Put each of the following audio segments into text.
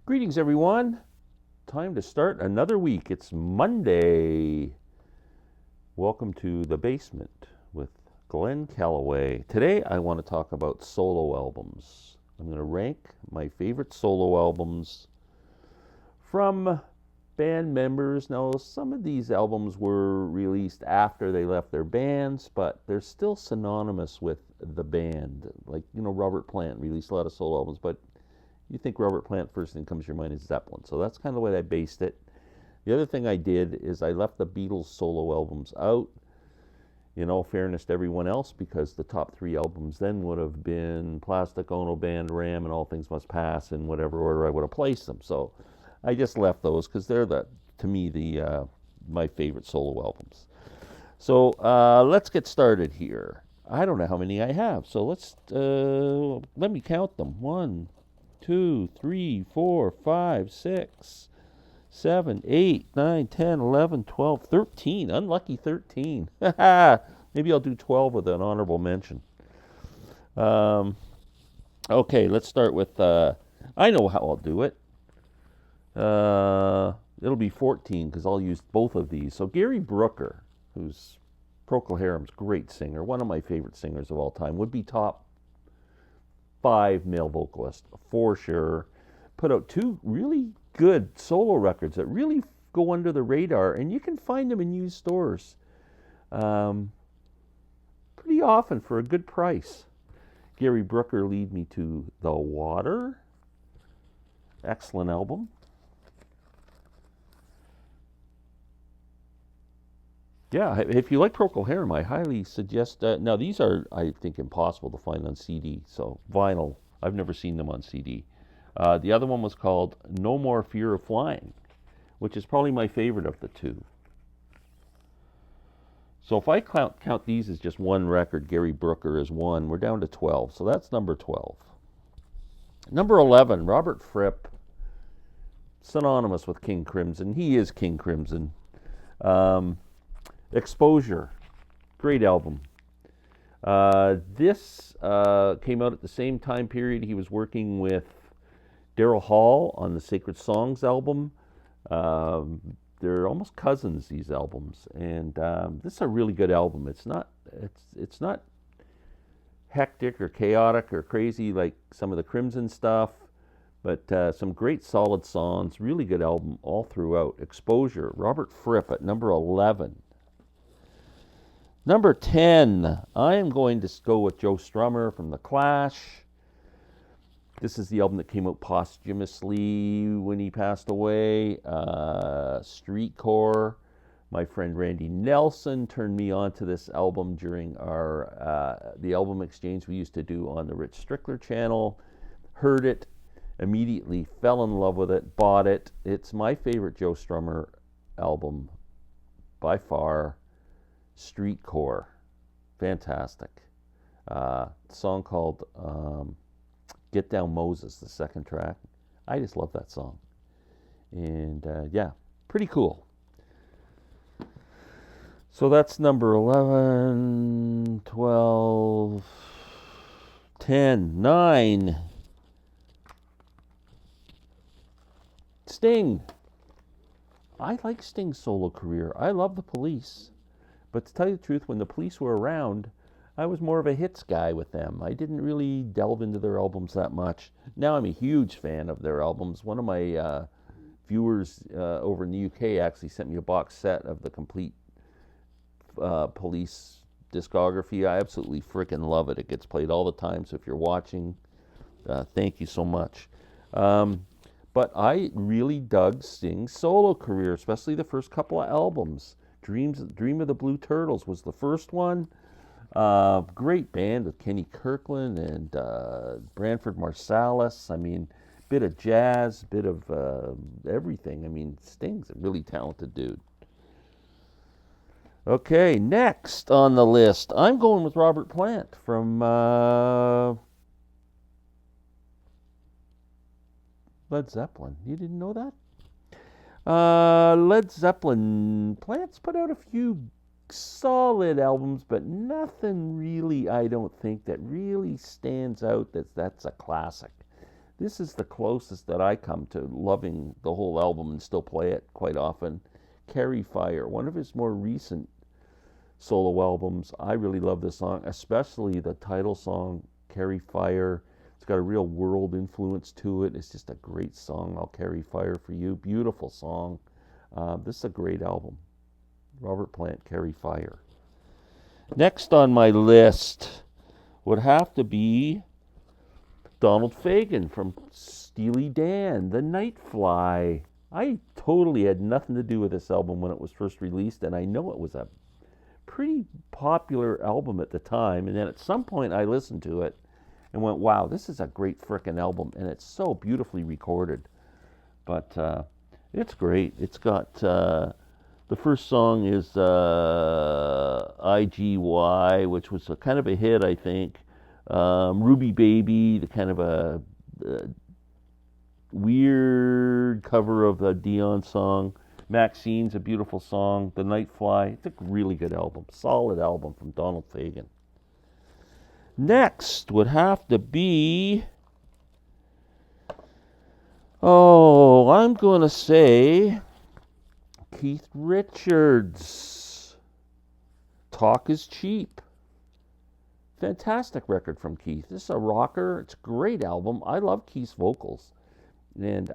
Greetings, everyone. Time to start another week. It's Monday. Welcome to the basement with Glenn Calloway. Today, I want to talk about solo albums. I'm going to rank my favorite solo albums from band members. Now, some of these albums were released after they left their bands, but they're still synonymous with the band. Like, Robert Plant released a lot of solo albums, but you think Robert Plant, first thing comes to your mind is Zeppelin. So that's kind of the way I based it. The other thing I did is I left the Beatles solo albums out, in all fairness to everyone else, because the top three albums then would have been Plastic Ono Band, Ram, and All Things Must Pass in whatever order I would have placed them. So I just left those because they're, to me, my favorite solo albums. So let's get started here. I don't know how many I have, so let me count them. 1, 2, 3, 4, 5, 6, 7, 8, 9, 10, 11, 12, 13. Unlucky 13. Maybe I'll do 12 with an honorable mention. Okay, let's start with, I know how I'll do it. It'll be 14 because I'll use both of these. So Gary Brooker, who's Procol Harum's great singer, one of my favorite singers of all time, would be top 5 male vocalist for sure. Put out 2 really good solo records that really go under the radar, and you can find them in used stores pretty often for a good price. Gary Brooker, Lead Me to the Water. Excellent album. Yeah, if you like Procol Harum, I highly suggest that. Now, these are, I think, impossible to find on CD, so vinyl. I've never seen them on CD. The other one was called No More Fear of Flying, which is probably my favorite of the 2. So if I count these as just one record, Gary Brooker is 1, we're down to 12. So that's number 12. Number 11, Robert Fripp, synonymous with King Crimson. He is King Crimson. Exposure, great album. This came out at the same time period he was working with Daryl Hall on the Sacred Songs album. They're almost cousins, these albums, and this is a really good album. It's not hectic or chaotic or crazy like some of the Crimson stuff, but some great solid songs. Really good album all throughout. Exposure, Robert Fripp at number 11. Number 10, I am going to go with Joe Strummer from The Clash. This is the album that came out posthumously when he passed away. Streetcore. My friend Randy Nelson turned me on to this album during the album exchange we used to do on the Rich Strickler channel. Heard it, immediately fell in love with it, bought it. It's my favorite Joe Strummer album by far. Streetcore, fantastic. Song called Get Down Moses, the second track. I just love that song. And yeah, pretty cool. So that's number 11, 12, 10, 9. Sting. I like Sting's solo career. I love the Police. But to tell you the truth, when the Police were around, I was more of a hits guy with them. I didn't really delve into their albums that much. Now I'm a huge fan of their albums. One of my viewers over in the UK actually sent me a box set of the complete Police discography. I absolutely freaking love it. It gets played all the time, so if you're watching, thank you so much. But I really dug Sting's solo career, especially the first couple of albums. Dream of the Blue Turtles was the first one. Great band with Kenny Kirkland and Branford Marsalis. I mean, bit of jazz, bit of everything. I mean, Sting's a really talented dude. Okay, next on the list, I'm going with Robert Plant from Led Zeppelin. You didn't know that? Led Zeppelin. Plant's put out a few solid albums, but nothing really, I don't think, that really stands out that's a classic. This is the closest that I come to loving the whole album and still play it quite often. Carry Fire, one of his more recent solo albums. I really love this song, especially the title song, Carry Fire. It's got a real world influence to it. It's just a great song. I'll Carry Fire for You. Beautiful song. This is a great album. Robert Plant, Carry Fire. Next on my list would have to be Donald Fagan from Steely Dan, The Night Fly. I totally had nothing to do with this album when it was first released, and I know it was a pretty popular album at the time. And then at some point I listened to it and went, wow, this is a great frickin' album, and it's so beautifully recorded. But it's great. It's got, the first song is IGY, which was a kind of a hit, I think. Ruby Baby, the kind of a weird cover of the Dion song. Maxine's a beautiful song. The Night Fly, it's a really good album. Solid album from Donald Fagan. Next would have to be, I'm going to say Keith Richards. Talk is Cheap. Fantastic record from Keith. This is a rocker. It's a great album. I love Keith's vocals. And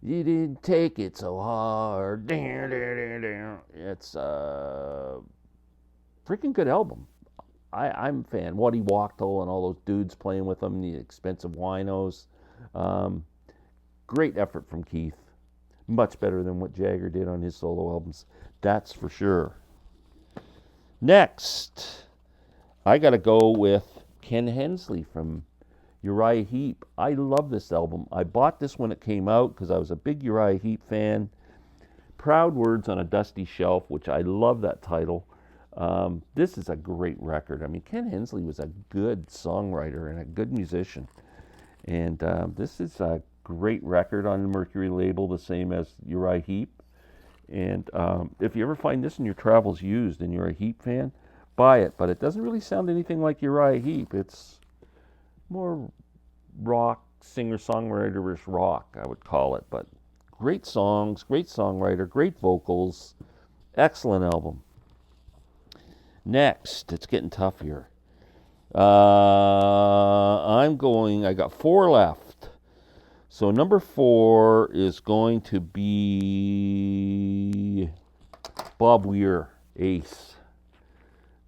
you didn't take it so hard. It's a freaking good album. I'm a fan. Waddy Wachtel and all those dudes playing with him, the expensive winos. Great effort from Keith. Much better than what Jagger did on his solo albums. That's for sure. Next, I got to go with Ken Hensley from Uriah Heep. I love this album. I bought this when it came out because I was a big Uriah Heep fan. Proud Words on a Dusty Shelf, which I love that title. This is a great record. I mean, Ken Hensley was a good songwriter and a good musician. And this is a great record on the Mercury label, the same as Uriah Heep. And if you ever find this in your travels used and you're a Heep fan, buy it. But it doesn't really sound anything like Uriah Heep. It's more rock, singer-songwriter-ish rock, I would call it. But great songs, great songwriter, great vocals, excellent album. Next, it's getting tough here. I got 4 left. So number 4 is going to be Bob Weir, Ace.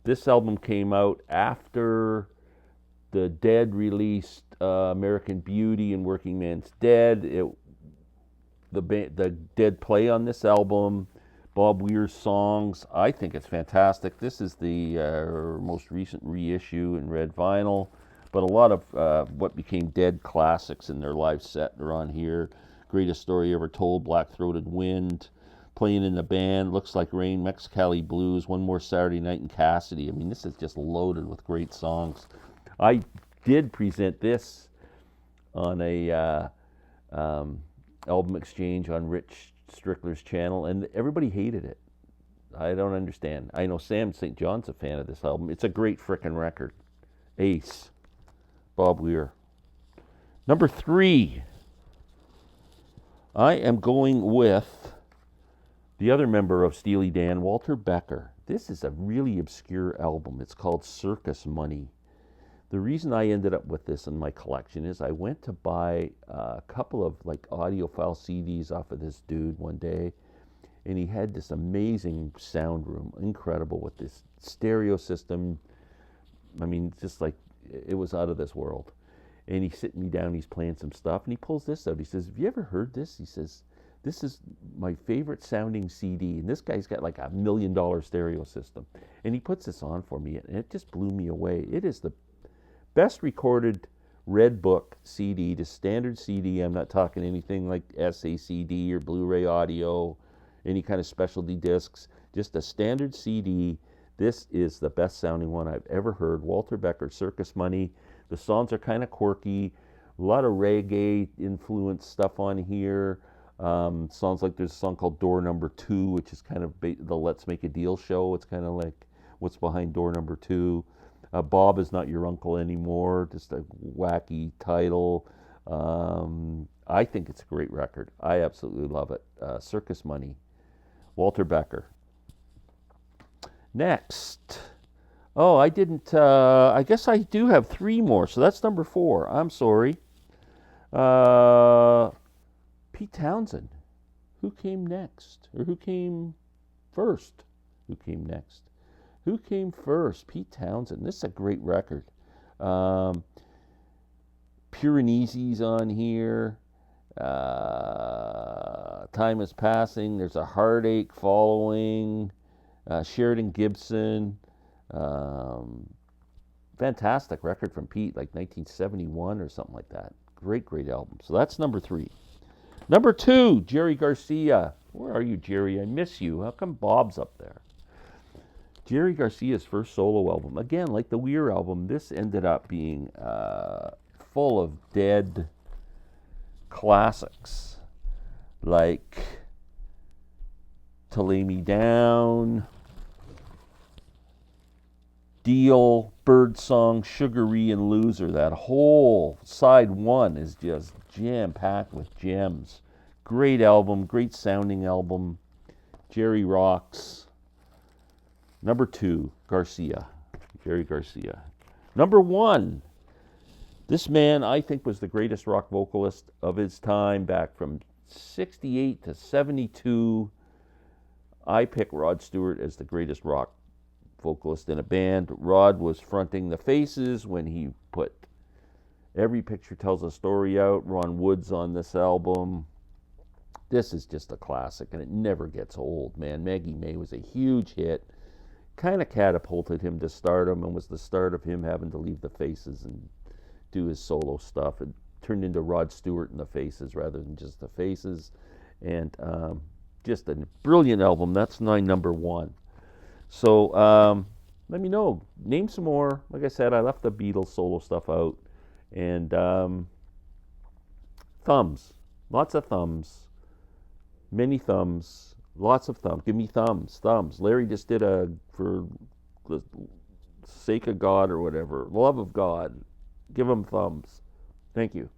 This album came out after the Dead released American Beauty and Working Man's Dead. The Dead play on this album. Bob Weir's songs, I think it's fantastic. This is the most recent reissue in red vinyl, but a lot of what became Dead classics in their live set are on here. Greatest Story Ever Told, Black-Throated Wind, Playing in the Band, Looks Like Rain, Mexicali Blues, One More Saturday Night in Cassidy. I mean, this is just loaded with great songs. I did present this on a album exchange on Rich Strickler's channel, and everybody hated it. I don't understand. I know Sam St. John's a fan of this album. It's a great frickin' record. Ace, Bob Weir. Number 3, I am going with the other member of Steely Dan, Walter Becker. This is a really obscure album. It's called Circus Money. The reason I ended up with this in my collection is I went to buy a couple of like audiophile CDs off of this dude one day, and he had this amazing sound room, incredible, with this stereo system. I mean, just like, it was out of this world. And he's sitting me down, he's playing some stuff, and he pulls this out. He says, "Have you ever heard this?" He says, "This is my favorite sounding CD." And this guy's got like $1 million stereo system. And he puts this on for me, and it just blew me away. It is the best recorded Red Book CD, to standard CD. I'm not talking anything like SACD or Blu-ray audio, any kind of specialty discs. Just a standard CD. This is the best sounding one I've ever heard. Walter Becker, Circus Money. The songs are kind of quirky. A lot of reggae influenced stuff on here. Songs like, there's a song called Door Number 2, which is kind of the Let's Make a Deal show. It's kind of like what's behind Door Number 2. Bob Is Not Your Uncle Anymore, just a wacky title. I think it's a great record. I absolutely love it. Circus Money, Walter Becker. Next. Oh, I didn't, I guess I do have three more, so that's number 4. I'm sorry. Pete Townsen. Who came next? Or who came first? Who came next? Who came first? Pete Townsen. This is a great record. Pure and Easy's on here. Time is Passing. There's a Heartache following. Sheridan Gibson. Fantastic record from Pete, like 1971 or something like that. Great, great album. So that's number 3. Number 2, Jerry Garcia. Where are you, Jerry? I miss you. How come Bob's up there? Jerry Garcia's first solo album. Again, like the Weir album, this ended up being full of dead classics. Like To Lay Me Down, Deal, Birdsong, Sugary, and Loser. That whole side 1 is just jam-packed with gems. Great album, great sounding album. Jerry rocks. Number 2, Garcia. Jerry Garcia. Number 1, this man I think was the greatest rock vocalist of his time back from 68 to 72. I pick Rod Stewart as the greatest rock vocalist in a band. Rod was fronting the Faces when he put Every Picture Tells a Story out. Ron Wood's on this album. This is just a classic, and it never gets old, man. Maggie May was a huge hit. Kind of catapulted him to stardom and was the start of him having to leave the Faces and do his solo stuff. It turned into Rod Stewart and the Faces rather than just the Faces. And just a brilliant album. That's my number 1. So let me know. Name some more. Like I said, I left the Beatles solo stuff out. And thumbs. Lots of thumbs. Many thumbs. Lots of thumbs. Give me thumbs. Thumbs. Larry just did for the sake of God or whatever. Love of God. Give him thumbs. Thank you.